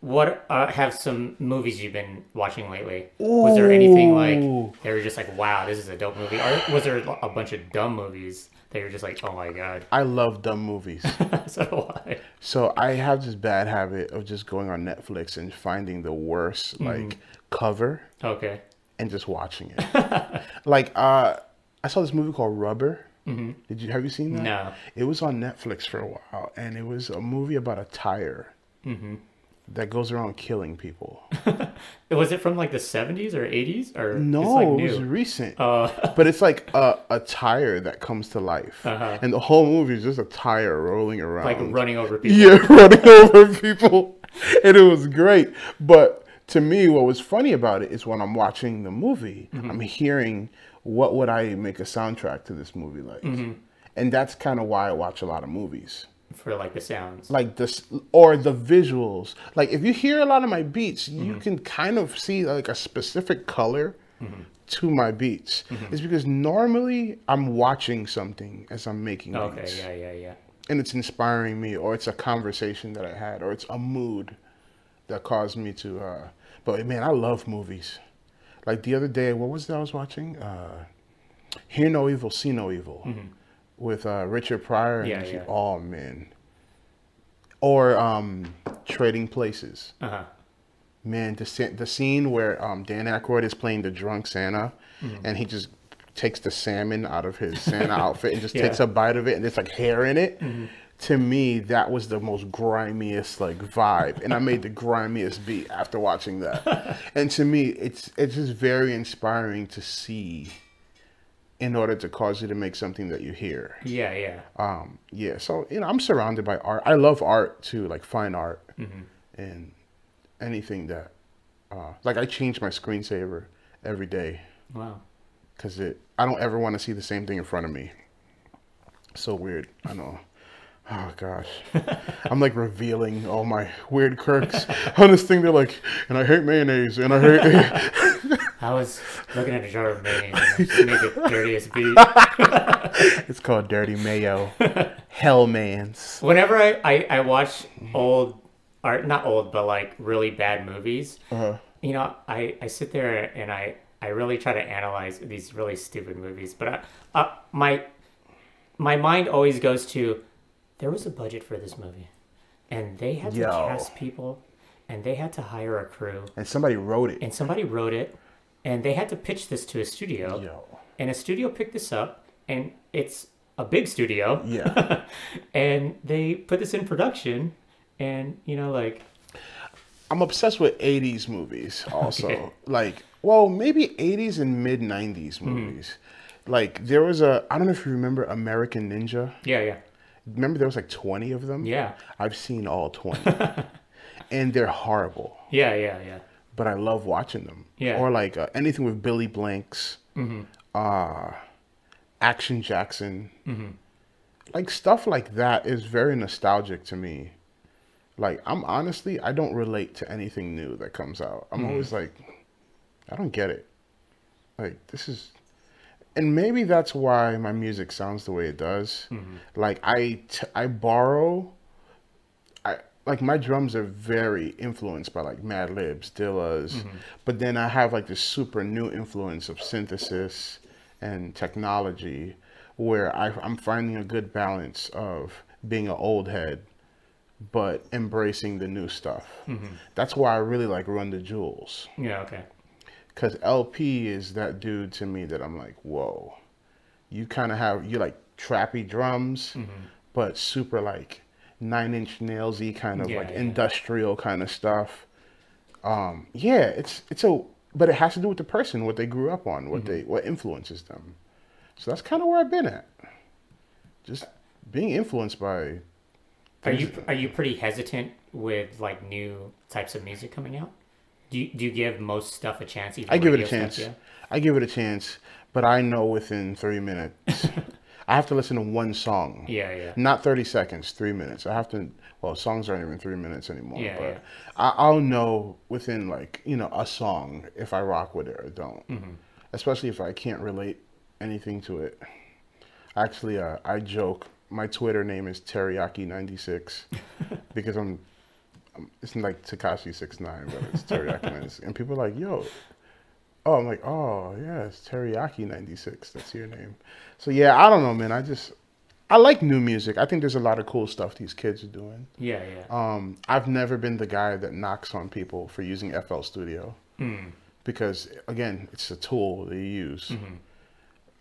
what have some movies you've been watching lately? Was there anything like they were just like, wow, this is a dope movie? Or was there a bunch of dumb movies that you're just like, oh my God? I love dumb movies. So do I. So I have this bad habit of just going on Netflix and finding the worst like cover Okay. and just watching it. I saw this movie called Rubber. Have you seen that? No. It was on Netflix for a while, and it was a movie about a tire that goes around killing people. Was it from like the 70s or 80s? Or No, it's like it new? was recent. But it's like a tire that comes to life. And the whole movie is just a tire rolling around. Like running over people. Yeah, running over people. And it was great. But to me, what was funny about it is when I'm watching the movie, I'm hearing, what would I make a soundtrack to this movie like? And that's kind of why I watch a lot of movies. For like the sounds. Like this, or the visuals. Like if you hear a lot of my beats, you can kind of see like a specific color to my beats. It's because normally I'm watching something as I'm making beats. Okay, yeah. And it's inspiring me, or it's a conversation that I had, or it's a mood that caused me to, but man, I love movies. Like the other day, what was that I was watching? Hear No Evil, See No Evil. With Richard Pryor. And oh, man. Or Trading Places. Man, the scene where Dan Aykroyd is playing the drunk Santa, and he just takes the salmon out of his Santa outfit and just takes a bite of it, and there's like hair in it. To me, that was the most grimiest like vibe, and I made the grimiest beat after watching that. And to me, it's just very inspiring to see, in order to cause you to make something that you hear. Yeah. Yeah. So I'm surrounded by art. I love art too, like fine art, and anything that, like I change my screensaver every day. Wow. Because I don't ever want to see the same thing in front of me. So weird. I know. Oh gosh, I'm like revealing all my weird quirks on this thing. They're like, and I hate mayonnaise, and I hate. I was looking at a jar of mayonnaise and I just made the dirtiest beat. It's called Dirty Mayo. Hellmans. Whenever I watch old, or not old, but like really bad movies, you know, I sit there and I really try to analyze these really stupid movies. But my mind always goes to, there was a budget for this movie, and they had to cast people, and they had to hire a crew, And somebody wrote it. and they had to pitch this to a studio, and a studio picked this up, and it's a big studio, Yeah. and they put this in production, and you know, like, I'm obsessed with 80s movies also. Okay. Like, well, maybe 80s and mid 90s movies. Like, there was I don't know if you remember American Ninja. yeah, Remember there was like 20 of them? yeah, I've seen all 20. And they're horrible. yeah. But I love watching them. Yeah. Or like anything with Billy Blanks. Action Jackson. Like stuff like that is very nostalgic to me. Like, I don't relate to anything new that comes out. I'm always like, I don't get it. Like, and maybe that's why my music sounds the way it does. Like, I borrow, like, my drums are very influenced by, like, Mad Libs, Dillas, but then I have, like, this super new influence of synthesis and technology where I'm finding a good balance of being an old head but embracing the new stuff. That's why I really like Run the Jewels. Yeah, okay. Because LP is that dude to me that I'm like, whoa. You kind of you like trappy drums, but super like 9 Inch Nails-y kind of industrial kind of stuff. But it has to do with the person, what they grew up on, what influences them. So that's kind of where I've been at. Just being influenced by. Are you pretty hesitant with like new types of music coming out? Do you give most stuff a chance? Even I give it a radio chance. stuff, yeah? I give it a chance, but I know within 3 minutes. I have to listen to one song. Yeah. Not 30 seconds, 3 minutes. I have to. Well, songs aren't even 3 minutes anymore. Yeah, but yeah. I'll know within like a song if I rock with it or don't. Especially if I can't relate anything to it. Actually, I joke. My Twitter name is Teriyaki96 because it's like Tekashi 69, but it's Teriyaki 96. And people are like, yo. Oh, I'm like, oh, yeah, it's Teriyaki96. That's your name. So, yeah, I don't know, man. I like new music. I think there's a lot of cool stuff these kids are doing. Yeah. I've never been the guy that knocks on people for using FL Studio. Because, again, it's a tool that you use.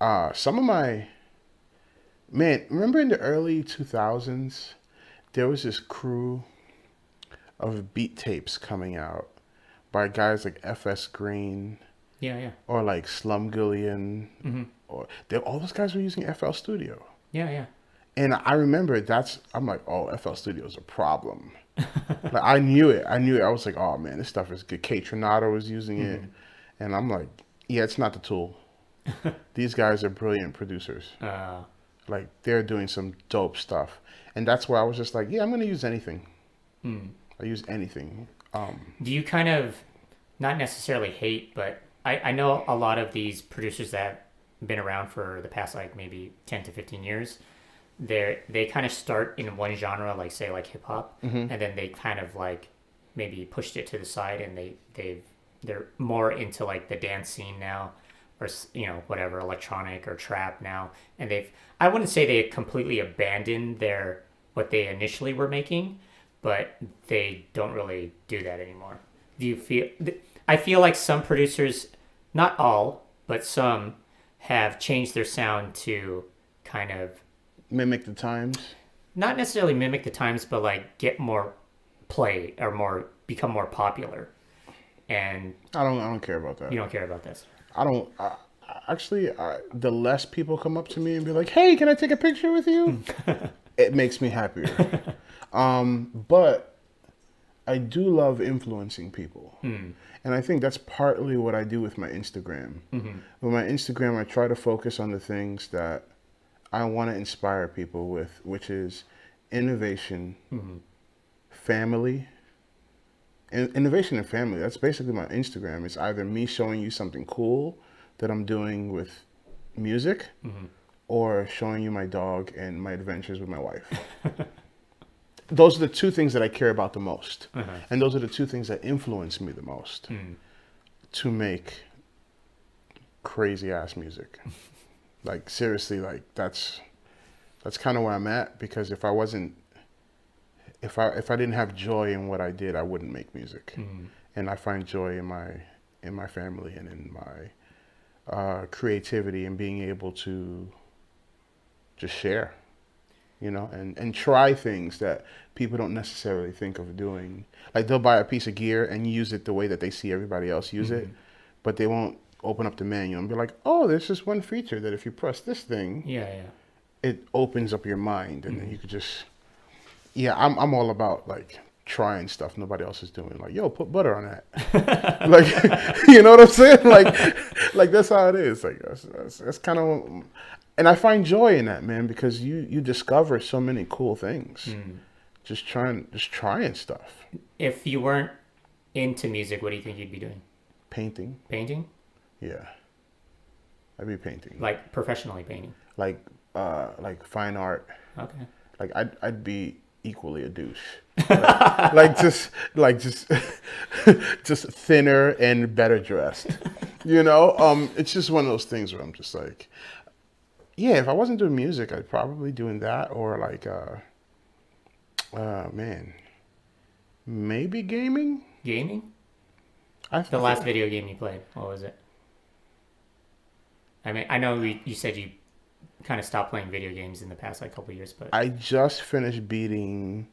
Some of my... Man, remember in the early 2000s, there was this crew of beat tapes coming out by guys like FS Green, Yeah. or like Slumgullion, or all those guys were using FL Studio. Yeah. And I remember I'm like, oh, FL Studio is a problem. Like I knew it. I was like, oh man, this stuff is good. Kate Trinata was using it, and I'm like, yeah, it's not the tool. These guys are brilliant producers. Like, they're doing some dope stuff. And that's where I was just like, yeah, I'm going to use anything. I use anything. Do you kind of, not necessarily hate, but I know a lot of these producers that have been around for the past, like, maybe 10 to 15 years, they kind of start in one genre, like, say, like hip-hop, and then they kind of, like, maybe pushed it to the side, and they're more into, like, the dance scene now, or, you know, whatever, electronic or trap now, and I wouldn't say they completely abandoned what they initially were making, but they don't really do that anymore. Do you feel? I feel like some producers, not all, but some, have changed their sound to kind of Mimic the times. Not necessarily mimic the times, but like get more play or become more popular. And I don't care about that. You don't care about this. I don't. Actually, the less people come up to me and be like, "Hey, can I take a picture with you?" It makes me happier. But I do love influencing people. And I think that's partly what I do with my Instagram. With my Instagram, I try to focus on the things that I want to inspire people with, which is innovation, family. Innovation and family, that's basically my Instagram. It's either me showing you something cool that I'm doing with music or showing you my dog and my adventures with my wife. Those are the two things that I care about the most. And those are the two things that influence me the most to make crazy ass music. Like seriously, like that's kind of where I'm at, because if I didn't have joy in what I did, I wouldn't make music. And I find joy in my family and in my creativity and being able to just share, you know, and try things that people don't necessarily think of doing. Like they'll buy a piece of gear and use it the way that they see everybody else use it, but they won't open up the manual and be like, oh, there's this one feature that if you press this thing, it opens up your mind, and then you could just, I'm all about like trying stuff nobody else is doing. Like, yo, put butter on that. Like, you know what I'm saying? Like that's how it is. Like that's kind of, and I find joy in that, man, because you discover so many cool things. Just trying stuff. If you weren't into music, what do you think you'd be doing? Painting. Painting? Yeah. I'd be painting. Like professionally painting? Like fine art. Okay. Like I'd be equally a douche. like just just thinner and better dressed. You know? It's just one of those things where I'm just like, yeah, if I wasn't doing music, I'd probably doing that, or like man, maybe gaming? Gaming? The last video game you played, what was it? I mean, I know you said you kind of stopped playing video games in the past like couple of years, but I just finished beating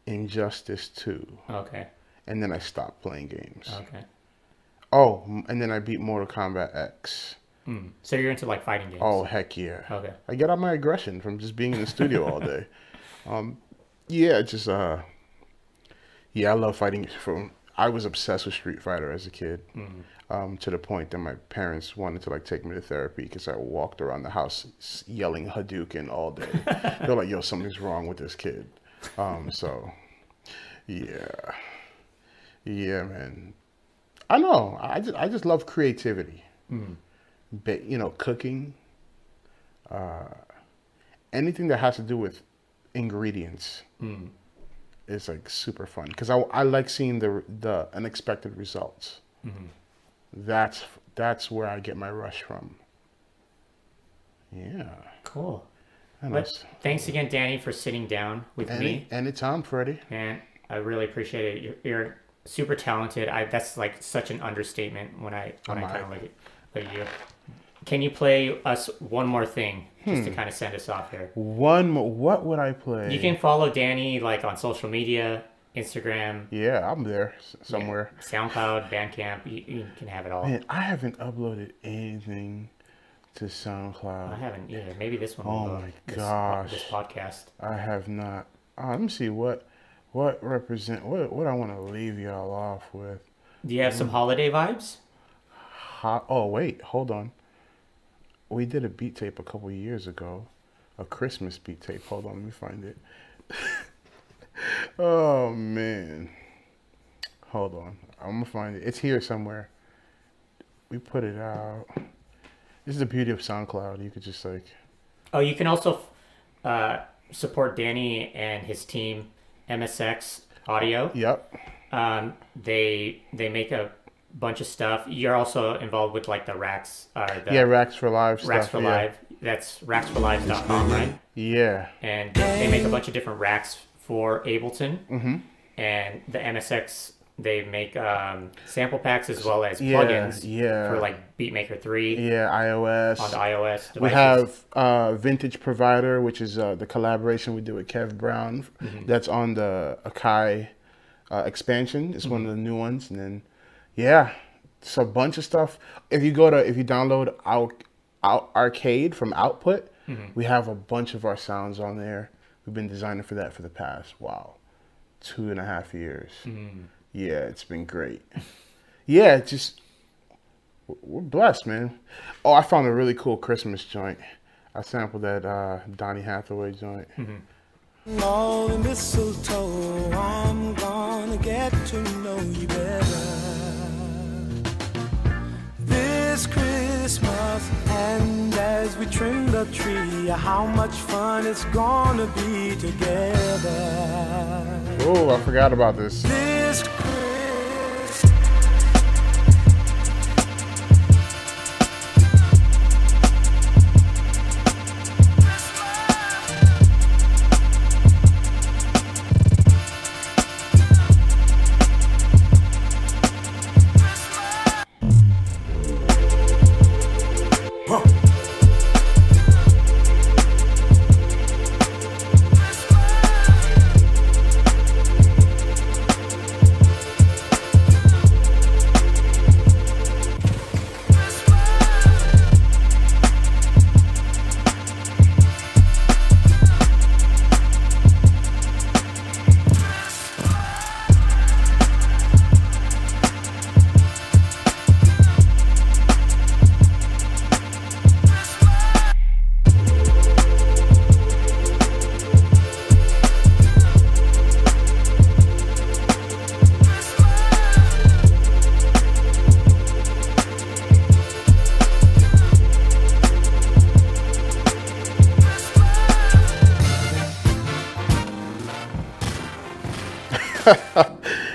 Injustice 2. Okay. And then I stopped playing games. Okay. Oh, and then I beat Mortal Kombat X. So you're into like fighting games? Oh, heck yeah. Okay. I get out my aggression from just being in the studio all day. Yeah, just I love fighting. I was obsessed with Street Fighter as a kid, to the point that my parents wanted to like take me to therapy because I walked around the house yelling Hadouken all day. They're like, "Yo, something's wrong with this kid." So, yeah, man. I know. I just love creativity. You know, cooking. Anything that has to do with ingredients. Is like super fun because I like seeing the unexpected results. That's where I get my rush from. Yeah. Cool. But thanks again, Danny, for sitting down with me. Anytime, Freddie. And I really appreciate it. You're super talented. That's like such an understatement when I kind of look at you. Can you play us one more thing just to kind of send us off here? One more. What would I play? You can follow Danny like on social media, Instagram. Yeah, I'm there somewhere. Yeah, SoundCloud, Bandcamp. You can have it all. Man, I haven't uploaded anything to SoundCloud. I haven't either. Maybe this one. Oh my gosh. This podcast. I have not. Let me see what I want to leave y'all off with. Do you have some holiday vibes? Oh wait, hold on. We did a beat tape a couple years ago, a Christmas beat tape. Hold on, let me find it. Oh man, hold on, I'm gonna find it. It's here somewhere. We put it out. This is the beauty of SoundCloud. You could just like. Oh, you can also support Danny and his team, MSX Audio. Yep. They make a bunch of stuff. You're also involved with like the Racks. Racks for Live stuff. Racks for Live. That's racksforlive.com, right? Yeah. And they make a bunch of different racks for Ableton. And the MSX, they make sample packs as well as plugins for like Beatmaker 3. Yeah, iOS. On the iOS devices. We have Vintage Provider, which is the collaboration we did with Kev Brown. That's on the Akai expansion. It's one of the new ones. And then yeah, it's a bunch of stuff. If you download Arcade from Output, we have a bunch of our sounds on there. We've been designing for that for the past 2.5 years. Yeah, it's been great. Yeah, we're blessed, man. Oh, I found a really cool Christmas joint. I sampled that Donny Hathaway joint. All the mistletoe, I'm gonna get to know you better this Christmas. And as we trim the tree, how much fun it's gonna be together. Oh, I forgot about this. This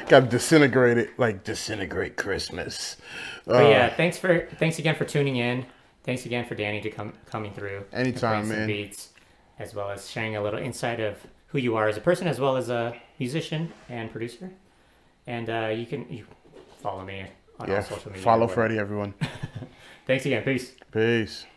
Got disintegrated, like disintegrate Christmas. But yeah, thanks again for tuning in. Thanks again for Danny to coming through. Anytime, and playing some man. Beats, as well as sharing a little insight of who you are as a person, as well as a musician and producer. And you follow me on all social media. Follow Freddie, everyone. Thanks again. Peace. Peace.